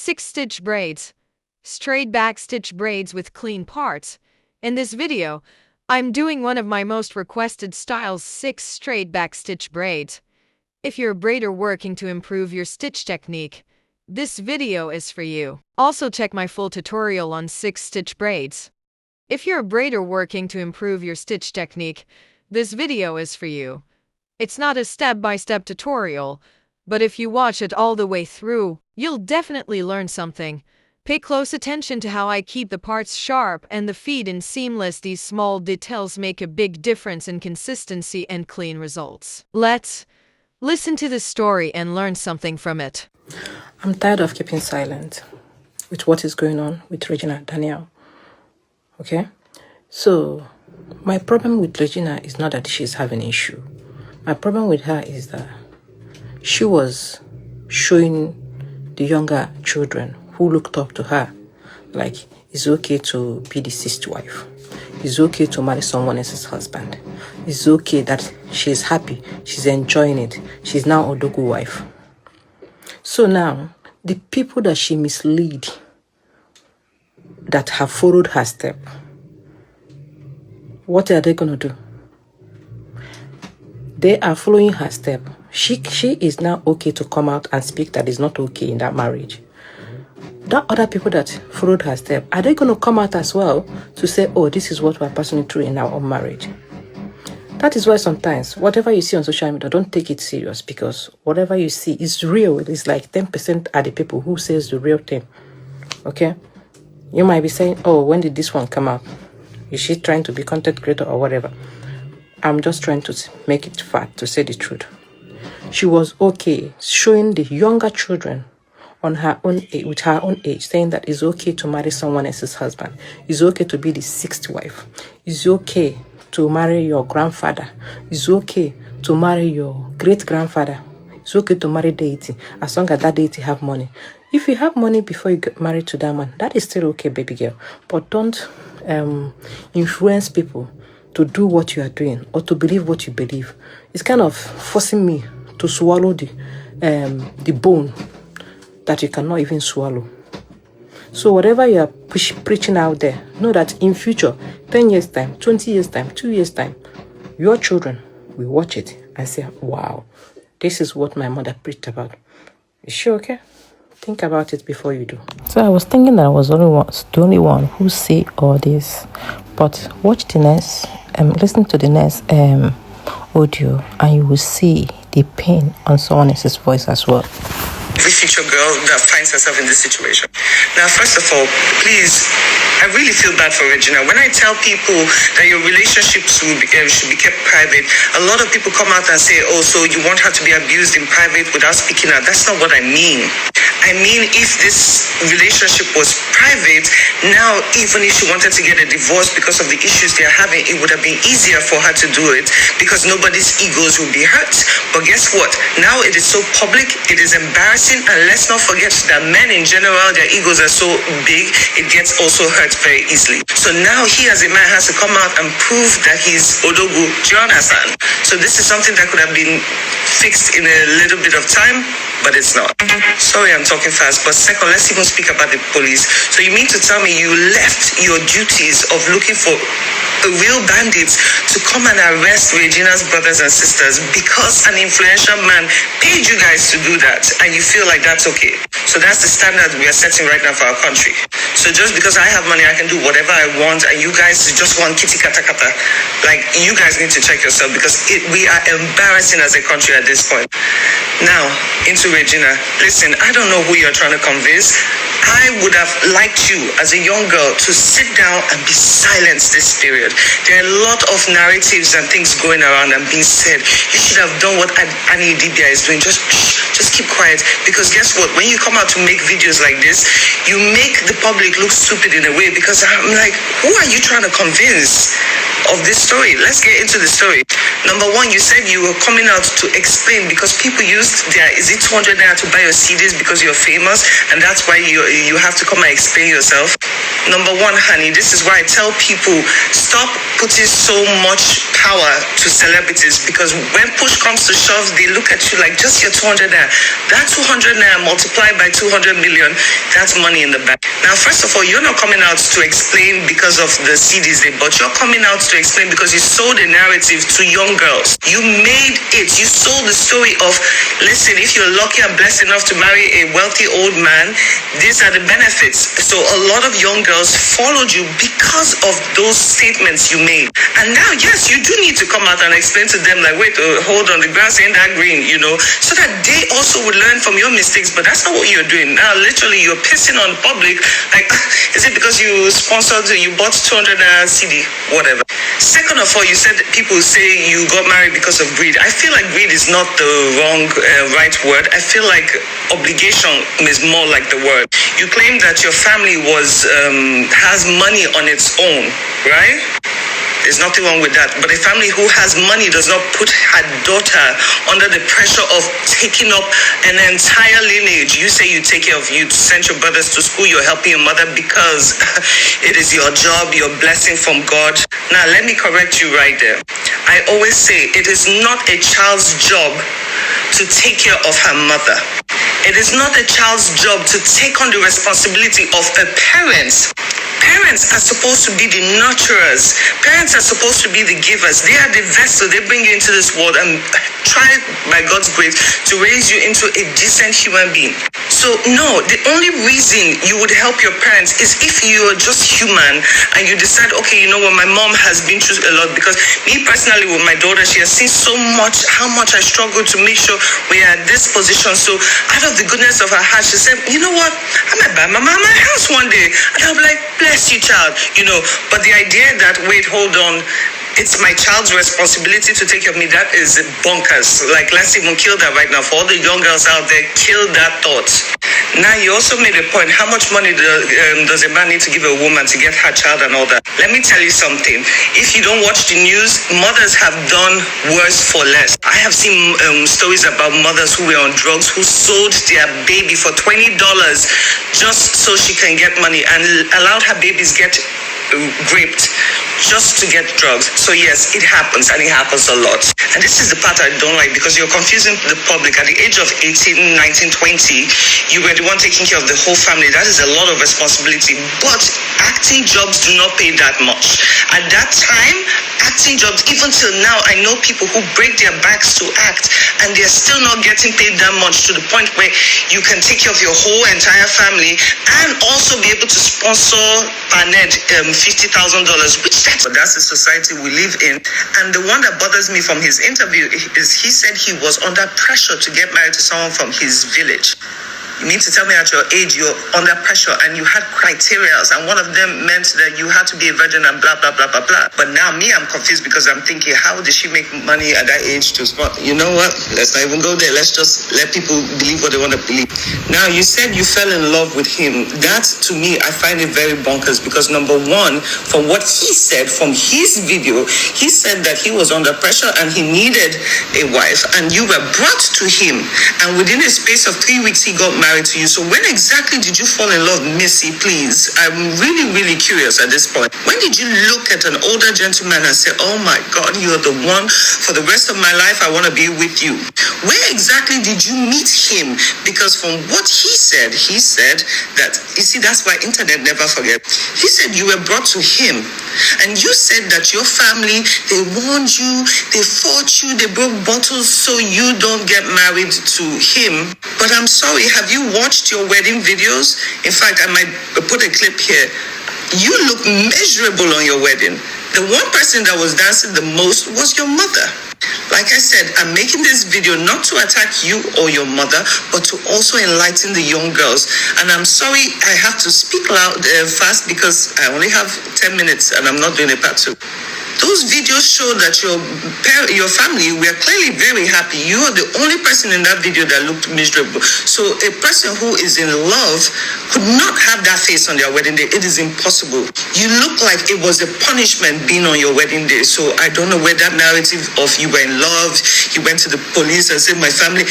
6 stitch braids. Straight back stitch braids with clean parts. In this video, I'm doing one of my most requested styles, 6 straight back stitch braids. If you're a braider working to improve your stitch technique, this video is for you. Also check my full tutorial on 6 stitch braids. If you're a braider working to improve your stitch technique, this video is for you. It's not a step-by-step tutorial, but if you watch it all the way through, you'll definitely learn something. Pay close attention to how I keep the parts sharp and the feed in seamless. These small details make a big difference in consistency and clean results. Let's listen to the story and learn something from it. I'm tired of keeping silent with what is going on with Regina Daniel. Okay? So, my problem with Regina is not that she's having an issue. My problem with her is that she was showing the younger children who looked up to her, like, it's okay to be the sixth wife. It's okay to marry someone else's husband. It's okay that she's happy. She's enjoying it. She's now a Odogu wife. So now, the people that she misled, that have followed her step, what are they going to do? They are following her step. She is now okay to come out and speak that is not okay in that marriage. That other people that followed her step, are they going to come out as well to say, oh, this is what we're passing through in our own marriage? That is why sometimes, whatever you see on social media, don't take it serious, because whatever you see is real. It's like 10% are the people who says the real thing. Okay? You might be saying, oh, when did this one come out? Is she trying to be content creator or whatever? I'm just trying to make it fat, to say the truth. She was okay showing the younger children on her own age, with her own age, saying that it's okay to marry someone else's husband. It's okay to be the sixth wife. It's okay to marry your grandfather. It's okay to marry your great-grandfather. It's okay to marry deity, as long as that deity have money. If you have money before you get married to that man, that is still okay, baby girl. But don't influence people to do what you are doing or to believe what you believe. It's kind of forcing me to swallow the bone that you cannot even swallow. So whatever you are preaching out there, know that in future, 10 years time, 20 years time, 2 years time, your children will watch it and say, wow, this is what my mother preached about. Is she okay? Think about it before you do. So I was thinking that I was the only one who see all this. But watch the next, listen to the next audio, and you will see the pain on someone else's voice as well. Every future girl that finds herself in this situation. Now, first of all, please, I really feel bad for Regina. When I tell people that your relationships should be kept private, a lot of people come out and say, oh, so you want her to be abused in private without speaking out. That's not what I mean. I mean, if this relationship was private, now even if she wanted to get a divorce because of the issues they're having, it would have been easier for her to do it because nobody's egos will be hurt. But guess what? Now it is so public, it is embarrassing. And let's not forget that men in general, their egos are so big, it gets also hurt very easily. So now he as a man has to come out and prove that he's Odogu. Do you understand? So this is something that could have been fixed in a little bit of time, but it's not. Sorry, I'm talking fast. But second, let's even speak about the police. So you mean to tell me you left your duties of looking for real bandits to come and arrest Regina's brothers and sisters because an influential man paid you guys to do that, and you feel like that's okay? So that's the standard we are setting right now for our country. So just because I have money, I can do whatever I want, and you guys just want kitty kata kata. Like, you guys need to check yourself, because we are embarrassing as a country at this point. Now, into Regina. Listen, I don't know who you're trying to convince. I would have liked you as a young girl to sit down and be silent this period. There are a lot of narratives and things going around and being said. You should have done what Annie Dibia is doing. Just keep quiet. Because guess what? When you come out to make videos like this, you make the public look stupid in a way, because I'm like, who are you trying to convince? of this story. Let's get into the story. Number one, you said you were coming out to explain because people used their, is it 200 naira to buy your CDs because you're famous, and that's why you have to come and explain yourself. Number one, honey, this is why I tell people, stop putting so much power to celebrities, because when push comes to shove, they look at you like just your 200 naira. That 200 naira multiplied by 200 million, that's money in the bank. Now, first of all, you're not coming out to explain because of the CDs they bought. You're coming out to explain because you sold a narrative to young girls. You made it. You sold the story of, listen, if you're lucky and blessed enough to marry a wealthy old man, these are the benefits. So a lot of young girls followed you because of those statements you made. And now, yes, you do need to come out and explain to them, like, wait, hold on, the grass ain't that green, so that they also would learn from your mistakes. But that's not what you're doing. Now, literally, you're pissing on the public. Like, is it because you bought 200 CD, whatever. Second of all, you said people say you got married because of greed. I feel like greed is not the right word. I feel like obligation is more like the word. You claim that your family has money on its own, right? There's nothing wrong with that. But a family who has money does not put her daughter under the pressure of taking up an entire lineage. You say you take care of, you send your brothers to school, you're helping your mother because it is your job, your blessing from God. Now, let me correct you right there. I always say it is not a child's job to take care of her mother. It is not a child's job to take on the responsibility of a parent. Parents are supposed to be the nurturers. Parents are supposed to be the givers. They are the vessel. They bring you into this world and try, by God's grace, to raise you into a decent human being. So, no, the only reason you would help your parents is if you're just human and you decide, okay, you know what, my mom has been through a lot. Because me personally, with my daughter, she has seen so much, how much I struggle to make sure we are at this position. So, out of the goodness of her heart, she said, you know what, I might buy my mama a house one day. And I'll be like, bless you, child, But the idea that, wait, hold on, it's my child's responsibility to take care of me, that is bonkers. Like, let's even kill that right now. For all the young girls out there, kill that thought. Now, you also made a point. How much money does a man need to give a woman to get her child and all that? Let me tell you something. If you don't watch the news, mothers have done worse for less. I have seen stories about mothers who were on drugs, who sold their baby for $20 just so she can get money, and allowed her babies get raped just to get drugs. So yes, it happens, and it happens a lot. And this is the part I don't like, because you're confusing the public. At the age of 18, 19, 20, you were the one taking care of the whole family. That is a lot of responsibility. But acting jobs do not pay that much. At that time, acting jobs, even till now, I know people who break their backs to act, and they're still not getting paid that much, to the point where you can take care of your whole entire family and also be able to sponsor Paned $50,000, but that's the society we live in. And the one that bothers me from his interview is he said he was under pressure to get married to someone from his village. You mean to tell me at your age you're under pressure and you had criteria, and one of them meant that you had to be a virgin and blah, blah, blah, blah, blah. But now I'm confused, because I'm thinking, how did she make money at that age to spot? You know what? Let's not even go there. Let's just let people believe what they want to believe. Now, you said you fell in love with him. That, to me, I find it very bonkers, because number one, from what he said, from his video, he said that he was under pressure and he needed a wife, and you were brought to him, and within a space of 3 weeks, he got married to you. So when exactly did you fall in love, Missy, please? I'm really, really curious at this point. When did you look at an older gentleman and say, oh my God, you're the one for the rest of my life, I want to be with you? Where exactly did you meet him? Because from what he said that, you see, that's why internet never forget. He said you were brought to him, and you said that your family, they warned you, they fought you, they broke bottles so you don't get married to him. But I'm sorry, have you watched your wedding videos? In fact, I might put a clip here. You look miserable on your wedding. The one person that was dancing the most was your mother. Like I said, I'm making this video not to attack you or your mother, but to also enlighten the young girls. And I'm sorry I have to speak loud fast, because I only have 10 minutes and I'm not doing a part 2. Those videos show that your family were clearly very happy. You are the only person in that video that looked miserable. So a person who is in love could not have that face on their wedding day. It is impossible. You look like it was a punishment being on your wedding day. So I don't know where that narrative of you were in love, you went to the police and said my family,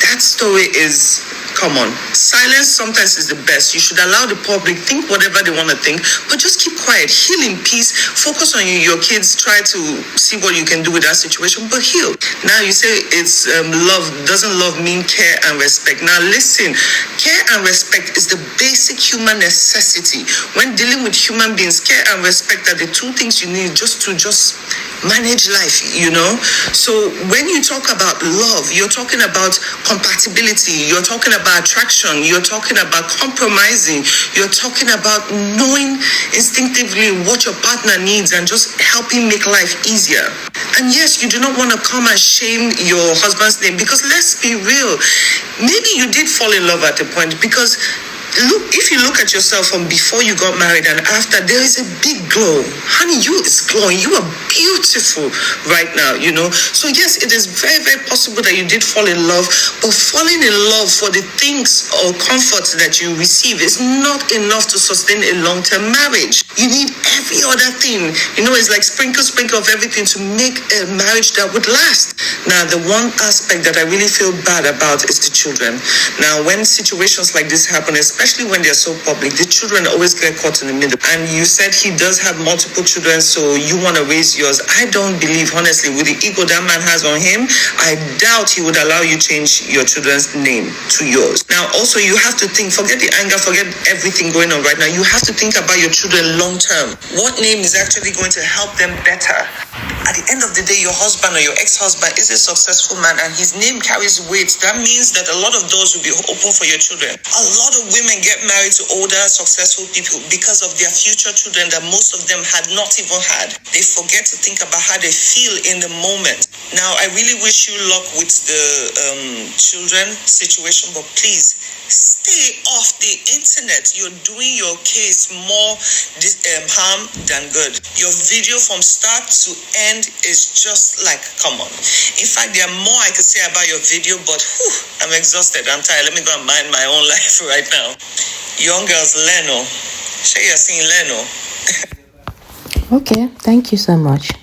that story is, come on. Silence sometimes is the best. You should allow the public think whatever they want to think, but just keep quiet, heal in peace, focus on your kids, try to see what you can do with that situation, but heal. Now you say it's love. Doesn't love mean care and respect? Now listen, care and respect is the basic human necessity. When dealing with human beings, care and respect are the two things you need just to manage life, So when you talk about love, you're talking about compatibility, you're talking about attraction, you're talking about compromising, you're talking about knowing instinctively what your partner needs and just helping make life easier. And yes, you do not want to come and shame your husband's name, because let's be real, maybe you did fall in love at a point, because if you look at yourself from before you got married and after, there is a big glow. Honey, you is glowing. You are beautiful right now, So yes, it is very, very possible that you did fall in love, but falling in love for the things or comforts that you receive is not enough to sustain a long-term marriage. You need every other thing. It's like sprinkle of everything to make a marriage that would last. Now, the one aspect that I really feel bad about is the children. Now, when situations like this happen, especially when they're so public, the children always get caught in the middle. And you said he does have multiple children, so you want to raise yours. I don't believe, honestly, with the ego that man has on him, I doubt he would allow you change your children's name to yours. Now, also, you have to think, forget the anger, forget everything going on right now. You have to think about your children long term. What name is actually going to help them better? At the end of the day, your husband or your ex-husband is a successful man and his name carries weight. That means that a lot of doors will be open for your children. A lot of women get married to older, successful people because of their future children that most of them had not even had. They forget to think about how they feel in the moment. Now, I really wish you luck with the children situation, but please stay off the internet. You're doing your case more harm than good. Your video from start to end is just like, come on. In fact, there are more I could say about your video, but I'm exhausted. I'm tired. Let me go and mind my own life right now. Young girls, Leno. Sure, you're seeing Leno. Okay, thank you so much.